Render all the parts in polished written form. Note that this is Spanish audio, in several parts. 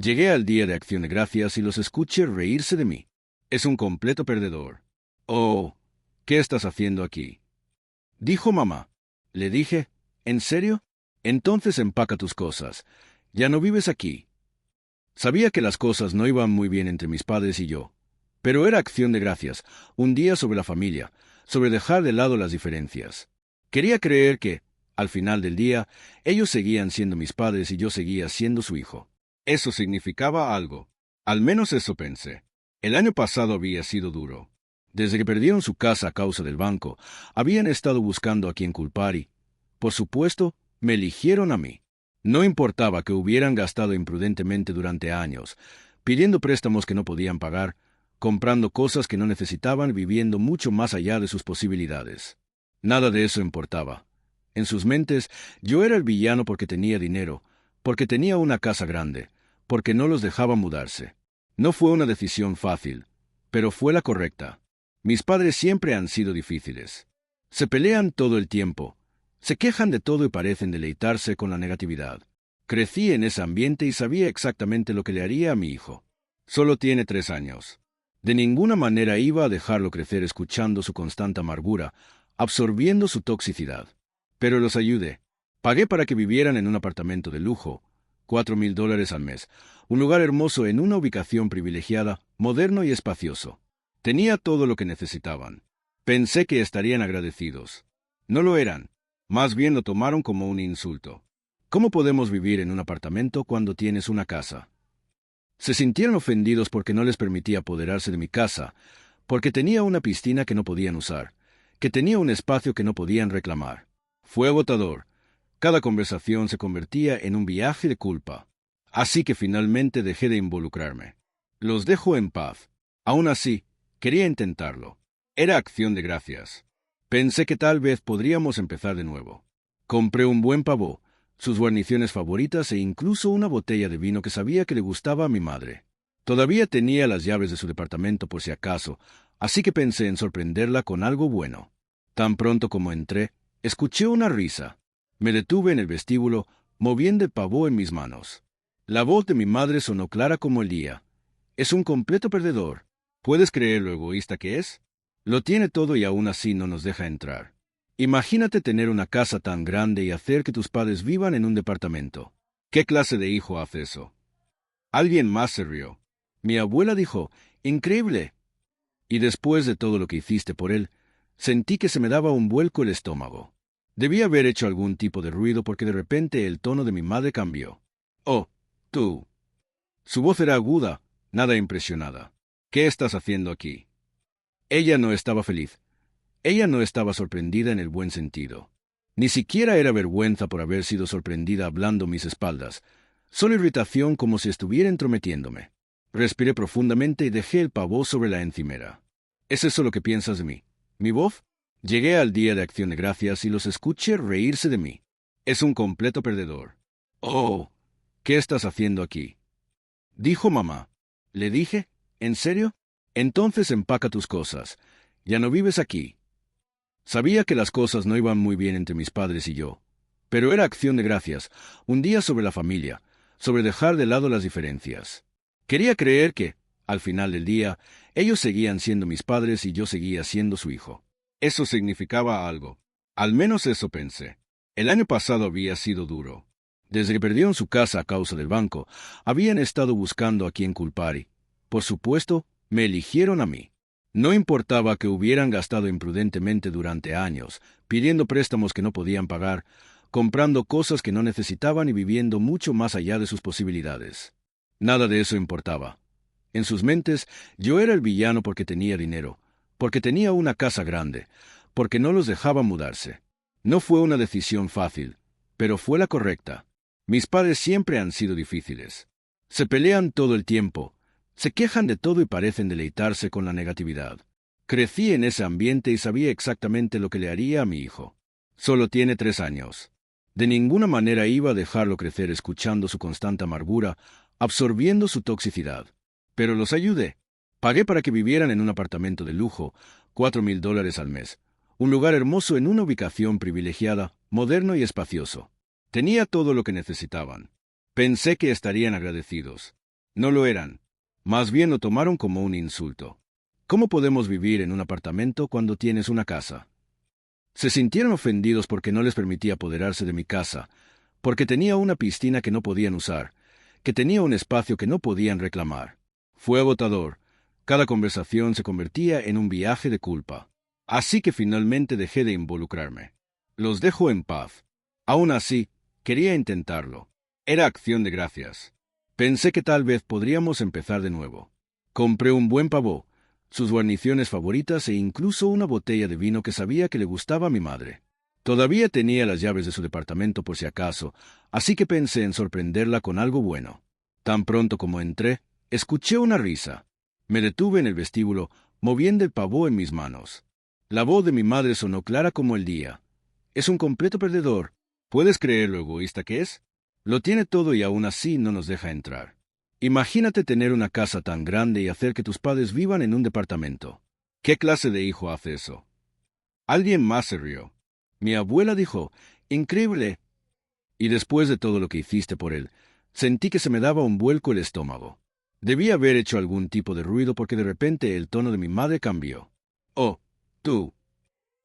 Llegué al día de Acción de Gracias y los escuché reírse de mí. Es un completo perdedor. Oh, ¿qué estás haciendo aquí? Dijo mamá. Le dije, ¿en serio? Entonces empaca tus cosas. Ya no vives aquí. Sabía que las cosas no iban muy bien entre mis padres y yo. Pero era Acción de Gracias, un día sobre la familia, sobre dejar de lado las diferencias. Quería creer que, al final del día, ellos seguían siendo mis padres y yo seguía siendo su hijo. Eso significaba algo. Al menos eso pensé. El año pasado había sido duro. Desde que perdieron su casa a causa del banco, habían estado buscando a quien culpar y, por supuesto, me eligieron a mí. No importaba que hubieran gastado imprudentemente durante años, pidiendo préstamos que no podían pagar, comprando cosas que no necesitaban, viviendo mucho más allá de sus posibilidades. Nada de eso importaba. En sus mentes, yo era el villano porque tenía dinero, porque tenía una casa grande, porque no los dejaba mudarse. No fue una decisión fácil, pero fue la correcta. Mis padres siempre han sido difíciles. Se pelean todo el tiempo, se quejan de todo y parecen deleitarse con la negatividad. Crecí en ese ambiente y sabía exactamente lo que le haría a mi hijo. Solo tiene 3 años. De ninguna manera iba a dejarlo crecer escuchando su constante amargura, absorbiendo su toxicidad. Pero los ayudé. Pagué para que vivieran en un apartamento de lujo, $4,000 al mes, un lugar hermoso en una ubicación privilegiada, moderno y espacioso. Tenía todo lo que necesitaban. Pensé que estarían agradecidos. No lo eran. Más bien lo tomaron como un insulto. ¿Cómo podemos vivir en un apartamento cuando tienes una casa? Se sintieron ofendidos porque no les permitía apoderarse de mi casa, porque tenía una piscina que no podían usar, que tenía un espacio que no podían reclamar. Fue agotador. Cada conversación se convertía en un viaje de culpa. Así que finalmente dejé de involucrarme. Los dejo en paz. Aún así, quería intentarlo. Era Acción de Gracias. Pensé que tal vez podríamos empezar de nuevo. Compré un buen pavó, sus guarniciones favoritas e incluso una botella de vino que sabía que le gustaba a mi madre. Todavía tenía las llaves de su departamento por si acaso, así que pensé en sorprenderla con algo bueno. Tan pronto como entré, escuché una risa. Me detuve en el vestíbulo, moviendo el pavó en mis manos. La voz de mi madre sonó clara como el día. Es un completo perdedor. ¿Puedes creer lo egoísta que es? Lo tiene todo y aún así no nos deja entrar. Imagínate tener una casa tan grande y hacer que tus padres vivan en un departamento. ¿Qué clase de hijo hace eso? Alguien más se rió. Mi abuela dijo, «Increíble». Y después de todo lo que hiciste por él, sentí que se me daba un vuelco el estómago. Debí haber hecho algún tipo de ruido porque de repente el tono de mi madre cambió. «Oh, tú». Su voz era aguda, nada impresionada. «¿Qué estás haciendo aquí?» Ella no estaba feliz. Ella no estaba sorprendida en el buen sentido. Ni siquiera era vergüenza por haber sido sorprendida hablando a mis espaldas, solo irritación como si estuviera entrometiéndome. Respiré profundamente y dejé el pavó sobre la encimera. ¿Es eso lo que piensas de mí? ¿Mi voz? Llegué al día de Acción de Gracias y los escuché reírse de mí. Es un completo perdedor. Oh, ¿qué estás haciendo aquí? Dijo mamá. Le dije, ¿en serio? Entonces empaca tus cosas. Ya no vives aquí. Sabía que las cosas no iban muy bien entre mis padres y yo, pero era Acción de Gracias, un día sobre la familia, sobre dejar de lado las diferencias. Quería creer que, al final del día, ellos seguían siendo mis padres y yo seguía siendo su hijo. Eso significaba algo. Al menos eso pensé. El año pasado había sido duro. Desde que perdieron su casa a causa del banco, habían estado buscando a quien culpar y, por supuesto, me eligieron a mí. No importaba que hubieran gastado imprudentemente durante años, pidiendo préstamos que no podían pagar, comprando cosas que no necesitaban y viviendo mucho más allá de sus posibilidades. Nada de eso importaba. En sus mentes, yo era el villano porque tenía dinero, porque tenía una casa grande, porque no los dejaba mudarse. No fue una decisión fácil, pero fue la correcta. Mis padres siempre han sido difíciles. Se pelean todo el tiempo, se quejan de todo y parecen deleitarse con la negatividad. Crecí en ese ambiente y sabía exactamente lo que le haría a mi hijo. Solo tiene 3 años. De ninguna manera iba a dejarlo crecer escuchando su constante amargura, absorbiendo su toxicidad. Pero los ayudé. Pagué para que vivieran en un apartamento de lujo, $4,000 al mes, un lugar hermoso en una ubicación privilegiada, moderno y espacioso. Tenía todo lo que necesitaban. Pensé que estarían agradecidos. No lo eran. Más bien lo tomaron como un insulto. ¿Cómo podemos vivir en un apartamento cuando tienes una casa? Se sintieron ofendidos porque no les permitía apoderarse de mi casa, porque tenía una piscina que no podían usar, que tenía un espacio que no podían reclamar. Fue agotador. Cada conversación se convertía en un viaje de culpa. Así que finalmente dejé de involucrarme. Los dejo en paz. Aún así, quería intentarlo. Era acción de gracias. Pensé que tal vez podríamos empezar de nuevo. Compré un buen pavó, sus guarniciones favoritas e incluso una botella de vino que sabía que le gustaba a mi madre. Todavía tenía las llaves de su departamento por si acaso, así que pensé en sorprenderla con algo bueno. Tan pronto como entré, escuché una risa. Me detuve en el vestíbulo, moviendo el pavó en mis manos. La voz de mi madre sonó clara como el día. Es un completo perdedor. ¿Puedes creer lo egoísta que es? Lo tiene todo y aún así no nos deja entrar. Imagínate tener una casa tan grande y hacer que tus padres vivan en un departamento. ¿Qué clase de hijo hace eso? Alguien más se rió. Mi abuela dijo, increíble. Y después de todo lo que hiciste por él, sentí que se me daba un vuelco el estómago. Debí haber hecho algún tipo de ruido porque de repente el tono de mi madre cambió. Oh, tú.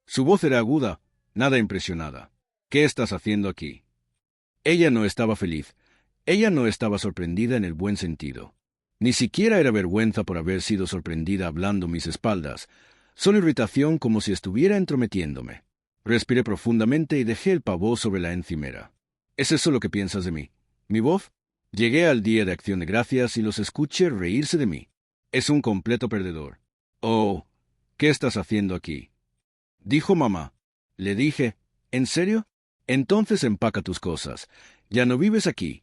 Su voz era aguda, nada impresionada. ¿Qué estás haciendo aquí? Ella no estaba feliz. Ella no estaba sorprendida en el buen sentido. Ni siquiera era vergüenza por haber sido sorprendida hablando a mis espaldas, solo irritación como si estuviera entrometiéndome. Respiré profundamente y dejé el pavó sobre la encimera. ¿Es eso lo que piensas de mí? ¿Mi voz? Llegué al día de Acción de Gracias y los escuché reírse de mí. Es un completo perdedor. Oh, ¿qué estás haciendo aquí? Dijo mamá. Le dije, ¿en serio? Entonces empaca tus cosas. Ya no vives aquí.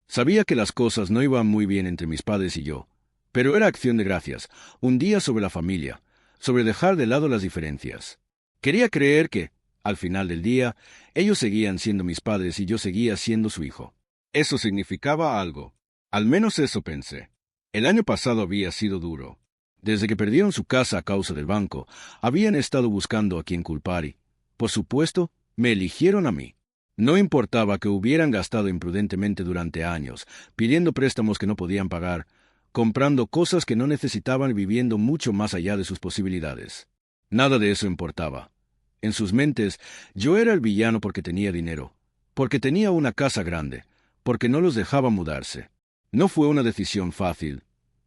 Sabía que las cosas no iban muy bien entre mis padres y yo, pero era Acción de Gracias, un día sobre la familia, sobre dejar de lado las diferencias. Quería creer que, al final del día, ellos seguían siendo mis padres y yo seguía siendo su hijo. Eso significaba algo. Al menos eso pensé. El año pasado había sido duro. Desde que perdieron su casa a causa del banco, habían estado buscando a quien culpar y, por supuesto, me eligieron a mí. No importaba que hubieran gastado imprudentemente durante años, pidiendo préstamos que no podían pagar, comprando cosas que no necesitaban y viviendo mucho más allá de sus posibilidades. Nada de eso importaba. En sus mentes, yo era el villano porque tenía dinero, porque tenía una casa grande, porque no los dejaba mudarse. No fue una decisión fácil,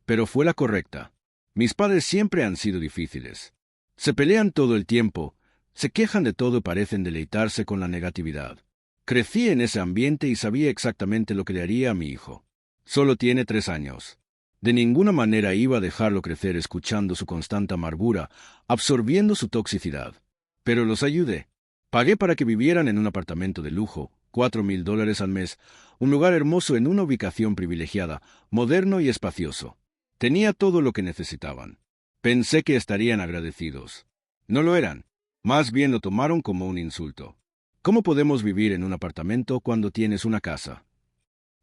pero fue la correcta. Mis padres siempre han sido difíciles. Se pelean todo el tiempo, se quejan de todo y parecen deleitarse con la negatividad. Crecí en ese ambiente y sabía exactamente lo que le haría a mi hijo. Solo tiene 3 años. De ninguna manera iba a dejarlo crecer escuchando su constante amargura, absorbiendo su toxicidad. Pero los ayudé. Pagué para que vivieran en un apartamento de lujo, $4,000 al mes, un lugar hermoso en una ubicación privilegiada, moderno y espacioso. Tenía todo lo que necesitaban. Pensé que estarían agradecidos. No lo eran. Más bien lo tomaron como un insulto. ¿Cómo podemos vivir en un apartamento cuando tienes una casa?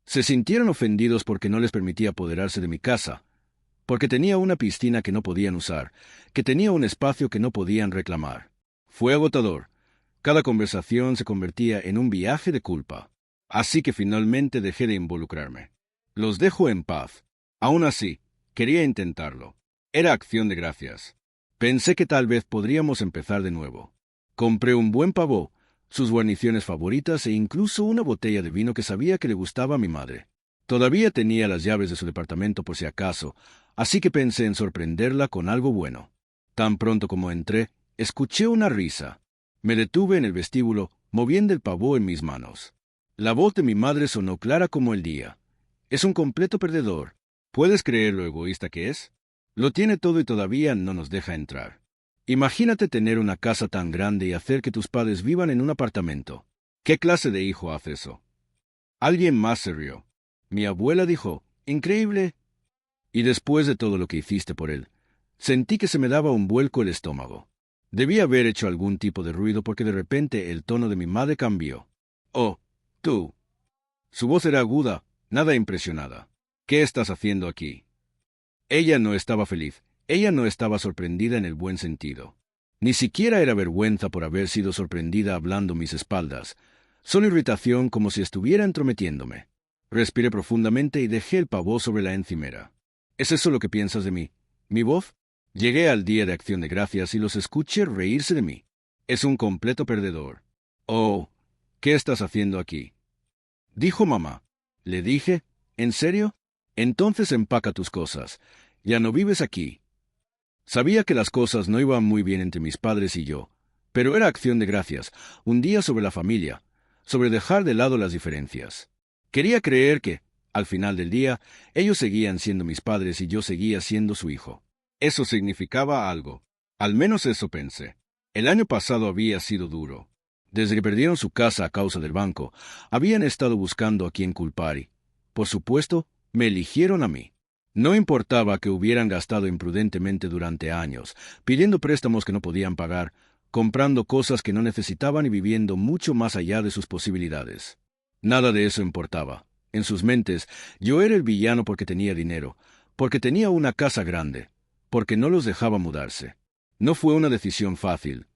Se sintieron ofendidos porque no les permitía apoderarse de mi casa, porque tenía una piscina que no podían usar, que tenía un espacio que no podían reclamar. Fue agotador. Cada conversación se convertía en un viaje de culpa. Así que finalmente dejé de involucrarme. Los dejo en paz. Aún así, quería intentarlo. Era Acción de Gracias. Pensé que tal vez podríamos empezar de nuevo. Compré un buen pavó, sus guarniciones favoritas e incluso una botella de vino que sabía que le gustaba a mi madre. Todavía tenía las llaves de su departamento por si acaso, así que pensé en sorprenderla con algo bueno. Tan pronto como entré, escuché una risa. Me detuve en el vestíbulo, moviendo el pavó en mis manos. La voz de mi madre sonó clara como el día. Es un completo perdedor. ¿Puedes creer lo egoísta que es? Lo tiene todo y todavía no nos deja entrar. Imagínate tener una casa tan grande y hacer que tus padres vivan en un apartamento. ¿Qué clase de hijo hace eso? Alguien más se rió. Mi abuela dijo, increíble. Y después de todo lo que hiciste por él, sentí que se me daba un vuelco el estómago. Debí haber hecho algún tipo de ruido porque de repente el tono de mi madre cambió. Oh, tú. Su voz era aguda, nada impresionada. ¿Qué estás haciendo aquí? Ella no estaba feliz. Ella no estaba sorprendida en el buen sentido. Ni siquiera era vergüenza por haber sido sorprendida hablando a mis espaldas, solo irritación como si estuviera entrometiéndome. Respiré profundamente y dejé el pavó sobre la encimera. ¿Es eso lo que piensas de mí, mi voz? Llegué al día de Acción de Gracias y los escuché reírse de mí. Es un completo perdedor. Oh, ¿qué estás haciendo aquí? Dijo mamá. Le dije, ¿en serio? Entonces empaca tus cosas. Ya no vives aquí. Sabía que las cosas no iban muy bien entre mis padres y yo, pero era Acción de Gracias, un día sobre la familia, sobre dejar de lado las diferencias. Quería creer que, al final del día, ellos seguían siendo mis padres y yo seguía siendo su hijo. Eso significaba algo. Al menos eso pensé. El año pasado había sido duro. Desde que perdieron su casa a causa del banco, habían estado buscando a quién culpar y, por supuesto, me eligieron a mí. No importaba que hubieran gastado imprudentemente durante años, pidiendo préstamos que no podían pagar, comprando cosas que no necesitaban y viviendo mucho más allá de sus posibilidades. Nada de eso importaba. En sus mentes, yo era el villano porque tenía dinero, porque tenía una casa grande, porque no los dejaba mudarse. No fue una decisión fácil,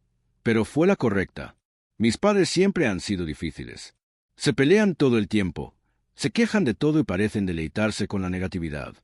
pero fue la correcta. Mis padres siempre han sido difíciles. Se pelean todo el tiempo, se quejan de todo y parecen deleitarse con la negatividad.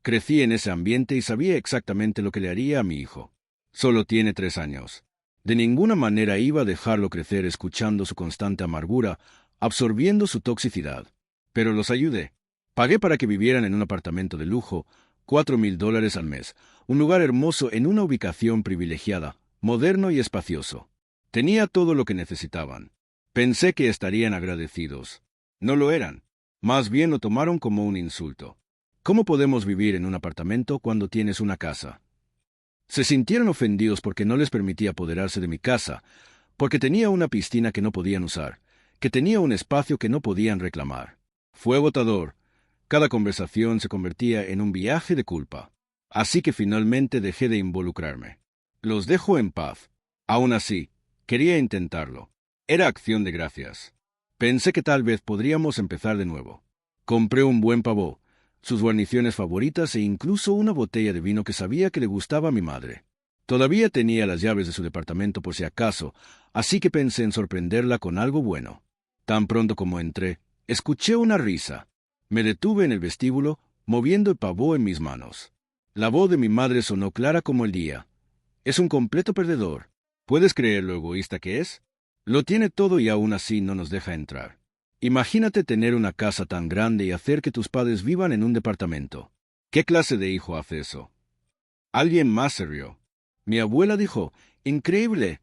Crecí en ese ambiente y sabía exactamente lo que le haría a mi hijo. Solo tiene 3 años. De ninguna manera iba a dejarlo crecer escuchando su constante amargura, absorbiendo su toxicidad. Pero los ayudé. Pagué para que vivieran en un apartamento de lujo, $4,000 al mes, un lugar hermoso en una ubicación privilegiada, moderno y espacioso. Tenía todo lo que necesitaban. Pensé que estarían agradecidos. No lo eran. Más bien lo tomaron como un insulto. ¿Cómo podemos vivir en un apartamento cuando tienes una casa? Se sintieron ofendidos porque no les permitía apoderarse de mi casa, porque tenía una piscina que no podían usar, que tenía un espacio que no podían reclamar. Fue agotador. Cada conversación se convertía en un viaje de culpa. Así que finalmente dejé de involucrarme. Los dejo en paz. Aún así, quería intentarlo. Era Acción de Gracias. Pensé que tal vez podríamos empezar de nuevo. Compré un buen pavó, sus guarniciones favoritas e incluso una botella de vino que sabía que le gustaba a mi madre. Todavía tenía las llaves de su departamento por si acaso, así que pensé en sorprenderla con algo bueno. Tan pronto como entré, escuché una risa. Me detuve en el vestíbulo, moviendo el pavó en mis manos. La voz de mi madre sonó clara como el día. Es un completo perdedor. ¿Puedes creer lo egoísta que es? Lo tiene todo y aún así no nos deja entrar. Imagínate tener una casa tan grande y hacer que tus padres vivan en un departamento. ¿Qué clase de hijo hace eso? Alguien más se rió. Mi abuela dijo, «Increíble».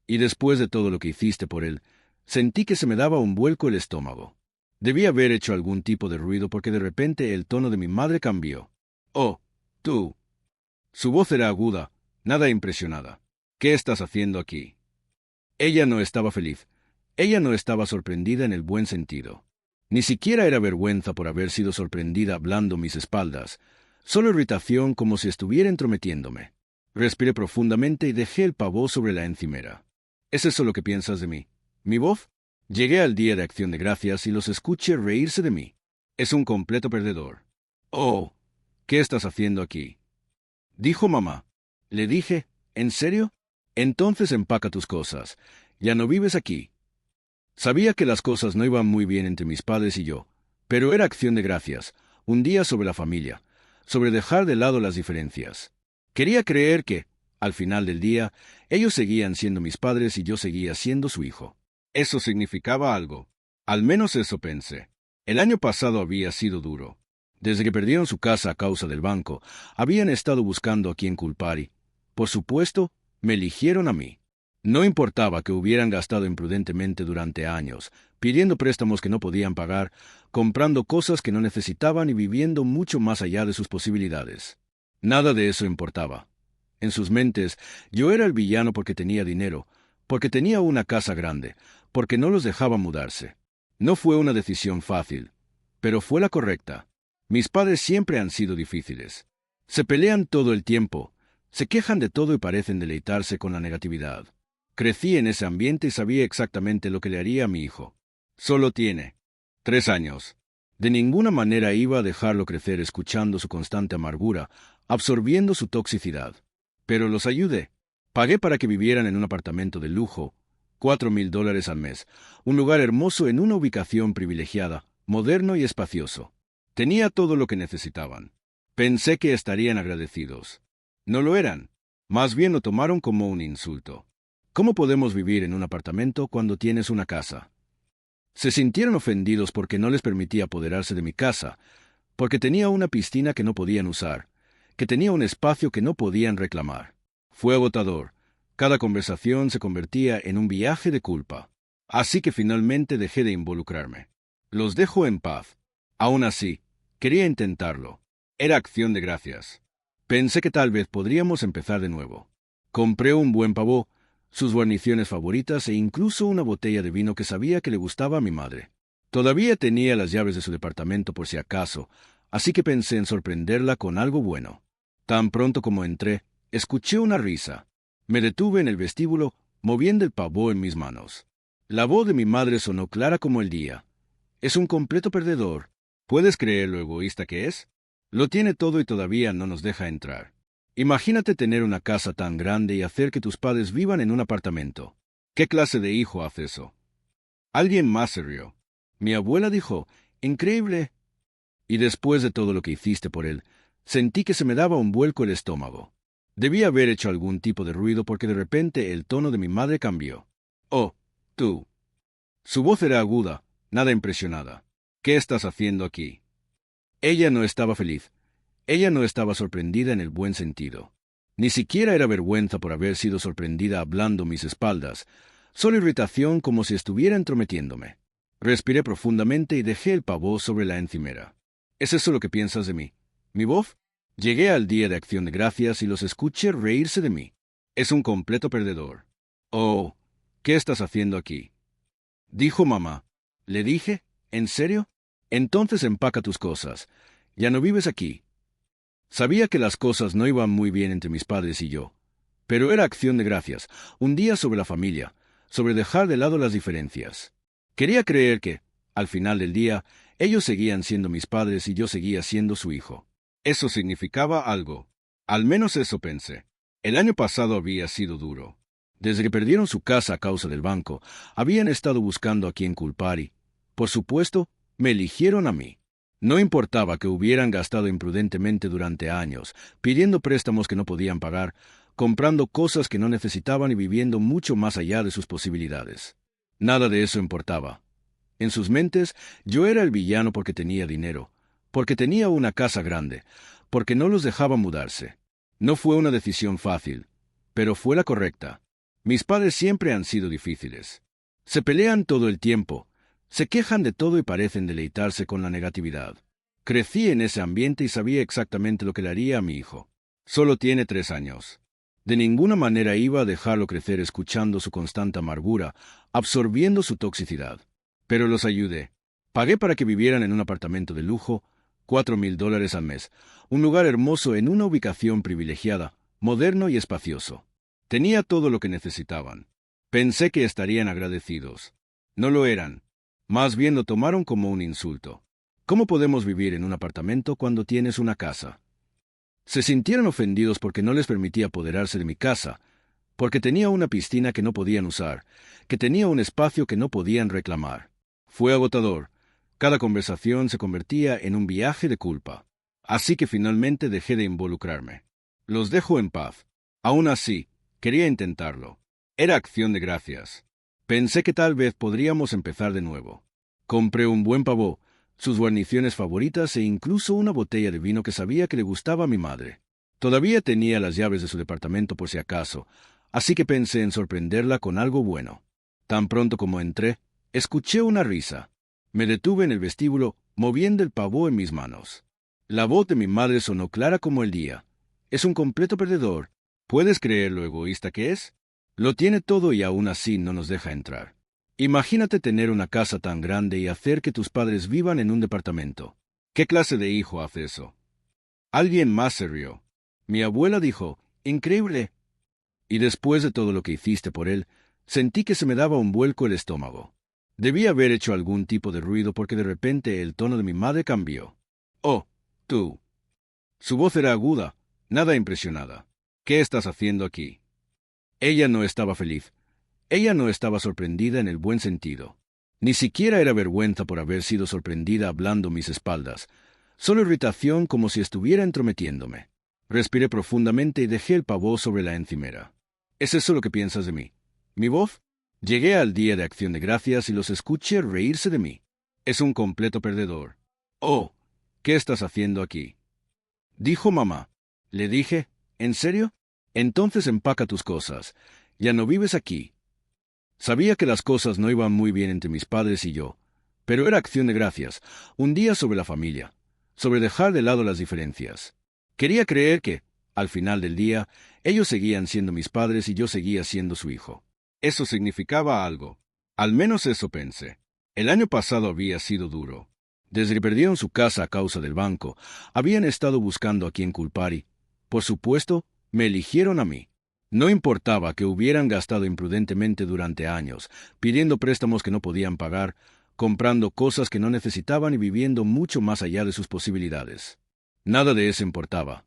Y después de todo lo que hiciste por él, sentí que se me daba un vuelco el estómago. Debí haber hecho algún tipo de ruido porque de repente el tono de mi madre cambió. «Oh, tú». Su voz era aguda, nada impresionada. «¿Qué estás haciendo aquí?» Ella no estaba feliz. Ella no estaba sorprendida en el buen sentido. Ni siquiera era vergüenza por haber sido sorprendida hablando mis espaldas, solo irritación como si estuviera entrometiéndome. Respiré profundamente y dejé el pavó sobre la encimera. ¿Es eso lo que piensas de mí, mi voz? Llegué al día de Acción de Gracias y los escuché reírse de mí. Es un completo perdedor. Oh, ¿qué estás haciendo aquí? Dijo mamá. Le dije, ¿en serio? Entonces empaca tus cosas. Ya no vives aquí. Sabía que las cosas no iban muy bien entre mis padres y yo, pero era Acción de Gracias, un día sobre la familia, sobre dejar de lado las diferencias. Quería creer que, al final del día, ellos seguían siendo mis padres y yo seguía siendo su hijo. Eso significaba algo. Al menos eso pensé. El año pasado había sido duro. Desde que perdieron su casa a causa del banco, habían estado buscando a quién culpar y, por supuesto, me eligieron a mí. No importaba que hubieran gastado imprudentemente durante años, pidiendo préstamos que no podían pagar, comprando cosas que no necesitaban y viviendo mucho más allá de sus posibilidades. Nada de eso importaba. En sus mentes, yo era el villano porque tenía dinero, porque tenía una casa grande, porque no los dejaba mudarse. No fue una decisión fácil, pero fue la correcta. Mis padres siempre han sido difíciles. Se pelean todo el tiempo, se quejan de todo y parecen deleitarse con la negatividad. Crecí en ese ambiente y sabía exactamente lo que le haría a mi hijo. Solo tiene 3 años. De ninguna manera iba a dejarlo crecer escuchando su constante amargura, absorbiendo su toxicidad. Pero los ayudé. Pagué para que vivieran en un apartamento de lujo, $4,000 al mes, un lugar hermoso en una ubicación privilegiada, moderno y espacioso. Tenía todo lo que necesitaban. Pensé que estarían agradecidos. No lo eran. Más bien lo tomaron como un insulto. ¿Cómo podemos vivir en un apartamento cuando tienes una casa? Se sintieron ofendidos porque no les permitía apoderarse de mi casa, porque tenía una piscina que no podían usar, que tenía un espacio que no podían reclamar. Fue agotador. Cada conversación se convertía en un viaje de culpa. Así que finalmente dejé de involucrarme. Los dejo en paz. Aún así, quería intentarlo. Era acción de gracias. Pensé que tal vez podríamos empezar de nuevo. Compré un buen pavó, sus guarniciones favoritas e incluso una botella de vino que sabía que le gustaba a mi madre. Todavía tenía las llaves de su departamento por si acaso, así que pensé en sorprenderla con algo bueno. Tan pronto como entré, escuché una risa. Me detuve en el vestíbulo, moviendo el pavó en mis manos. La voz de mi madre sonó clara como el día. Es un completo perdedor. ¿Puedes creer lo egoísta que es? Lo tiene todo y todavía no nos deja entrar. Imagínate tener una casa tan grande y hacer que tus padres vivan en un apartamento. ¿Qué clase de hijo hace eso? Alguien más se rió. Mi abuela dijo, increíble. Y después de todo lo que hiciste por él, sentí que se me daba un vuelco el estómago. Debí haber hecho algún tipo de ruido porque de repente el tono de mi madre cambió. Oh, tú. Su voz era aguda, nada impresionada. ¿Qué estás haciendo aquí? Ella no estaba feliz. Ella no estaba sorprendida en el buen sentido. Ni siquiera era vergüenza por haber sido sorprendida hablando mis espaldas, solo irritación como si estuviera entrometiéndome. Respiré profundamente y dejé el pavó sobre la encimera. ¿Es eso lo que piensas de mí? ¿Mi voz? Llegué al día de Acción de Gracias y los escuché reírse de mí. Es un completo perdedor. Oh, ¿qué estás haciendo aquí? Dijo mamá. Le dije, ¿en serio? Entonces empaca tus cosas. Ya no vives aquí. Sabía que las cosas no iban muy bien entre mis padres y yo. Pero era Acción de Gracias, un día sobre la familia, sobre dejar de lado las diferencias. Quería creer que, al final del día, ellos seguían siendo mis padres y yo seguía siendo su hijo. Eso significaba algo. Al menos eso pensé. El año pasado había sido duro. Desde que perdieron su casa a causa del banco, habían estado buscando a quien culpar y, por supuesto, me eligieron a mí. No importaba que hubieran gastado imprudentemente durante años, pidiendo préstamos que no podían pagar, comprando cosas que no necesitaban y viviendo mucho más allá de sus posibilidades. Nada de eso importaba. En sus mentes, yo era el villano porque tenía dinero, porque tenía una casa grande, porque no los dejaba mudarse. No fue una decisión fácil, pero fue la correcta. Mis padres siempre han sido difíciles. Se pelean todo el tiempo, se quejan de todo y parecen deleitarse con la negatividad. Crecí en ese ambiente y sabía exactamente lo que le haría a mi hijo. Solo tiene 3 años. De ninguna manera iba a dejarlo crecer escuchando su constante amargura, absorbiendo su toxicidad. Pero los ayudé. Pagué para que vivieran en un apartamento de lujo, $4,000 al mes, un lugar hermoso en una ubicación privilegiada, moderno y espacioso. Tenía todo lo que necesitaban. Pensé que estarían agradecidos. No lo eran. Más bien lo tomaron como un insulto. ¿Cómo podemos vivir en un apartamento cuando tienes una casa? Se sintieron ofendidos porque no les permitía apoderarse de mi casa, porque tenía una piscina que no podían usar, que tenía un espacio que no podían reclamar. Fue agotador. Cada conversación se convertía en un viaje de culpa. Así que finalmente dejé de involucrarme. Los dejo en paz. Aún así, quería intentarlo. Era acción de gracias. Pensé que tal vez podríamos empezar de nuevo. Compré un buen pavó, sus guarniciones favoritas e incluso una botella de vino que sabía que le gustaba a mi madre. Todavía tenía las llaves de su departamento por si acaso, así que pensé en sorprenderla con algo bueno. Tan pronto como entré, escuché una risa. Me detuve en el vestíbulo, moviendo el pavó en mis manos. La voz de mi madre sonó clara como el día. Es un completo perdedor. ¿Puedes creer lo egoísta que es? Lo tiene todo y aún así no nos deja entrar. Imagínate tener una casa tan grande y hacer que tus padres vivan en un departamento. ¿Qué clase de hijo hace eso? Alguien más se rió. Mi abuela dijo, increíble. Y después de todo lo que hiciste por él, sentí que se me daba un vuelco el estómago. Debí haber hecho algún tipo de ruido porque de repente el tono de mi madre cambió. Oh, tú. Su voz era aguda, nada impresionada. ¿Qué estás haciendo aquí? Ella no estaba feliz. Ella no estaba sorprendida en el buen sentido. Ni siquiera era vergüenza por haber sido sorprendida hablando a mis espaldas, solo irritación como si estuviera entrometiéndome. Respiré profundamente y dejé el pavor sobre la encimera. ¿Es eso lo que piensas de mí? ¿Mi voz? Llegué al día de Acción de Gracias y los escuché reírse de mí. Es un completo perdedor. Oh, ¿qué estás haciendo aquí? Dijo mamá. Le dije, ¿en serio? Entonces empaca tus cosas. Ya no vives aquí. Sabía que las cosas no iban muy bien entre mis padres y yo, pero era Acción de Gracias, un día sobre la familia, sobre dejar de lado las diferencias. Quería creer que, al final del día, ellos seguían siendo mis padres y yo seguía siendo su hijo. Eso significaba algo. Al menos eso pensé. El año pasado había sido duro. Desde que perdieron su casa a causa del banco, habían estado buscando a quién culpar y, por supuesto, me eligieron a mí. No importaba que hubieran gastado imprudentemente durante años, pidiendo préstamos que no podían pagar, comprando cosas que no necesitaban y viviendo mucho más allá de sus posibilidades. Nada de eso importaba.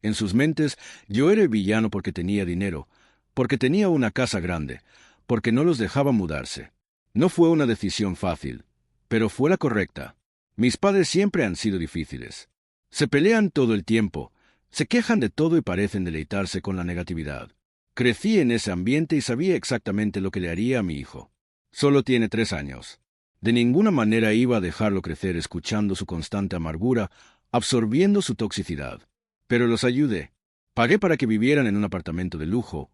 En sus mentes, yo era el villano porque tenía dinero, porque tenía una casa grande, porque no los dejaba mudarse. No fue una decisión fácil, pero fue la correcta. Mis padres siempre han sido difíciles. Se pelean todo el tiempo, se quejan de todo y parecen deleitarse con la negatividad. Crecí en ese ambiente y sabía exactamente lo que le haría a mi hijo. Solo tiene 3 años. De ninguna manera iba a dejarlo crecer escuchando su constante amargura, absorbiendo su toxicidad. Pero los ayudé. Pagué para que vivieran en un apartamento de lujo,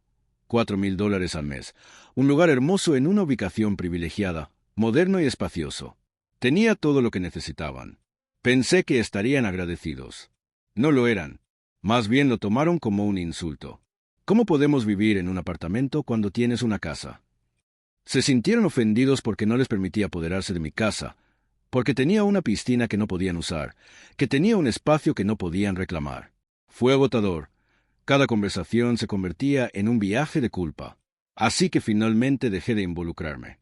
$4,000 al mes, un lugar hermoso en una ubicación privilegiada, moderno y espacioso. Tenía todo lo que necesitaban. Pensé que estarían agradecidos. No lo eran. Más bien lo tomaron como un insulto. ¿Cómo podemos vivir en un apartamento cuando tienes una casa? Se sintieron ofendidos porque no les permitía apoderarse de mi casa, porque tenía una piscina que no podían usar, que tenía un espacio que no podían reclamar. Fue agotador. Cada conversación se convertía en un viaje de culpa. Así que finalmente dejé de involucrarme.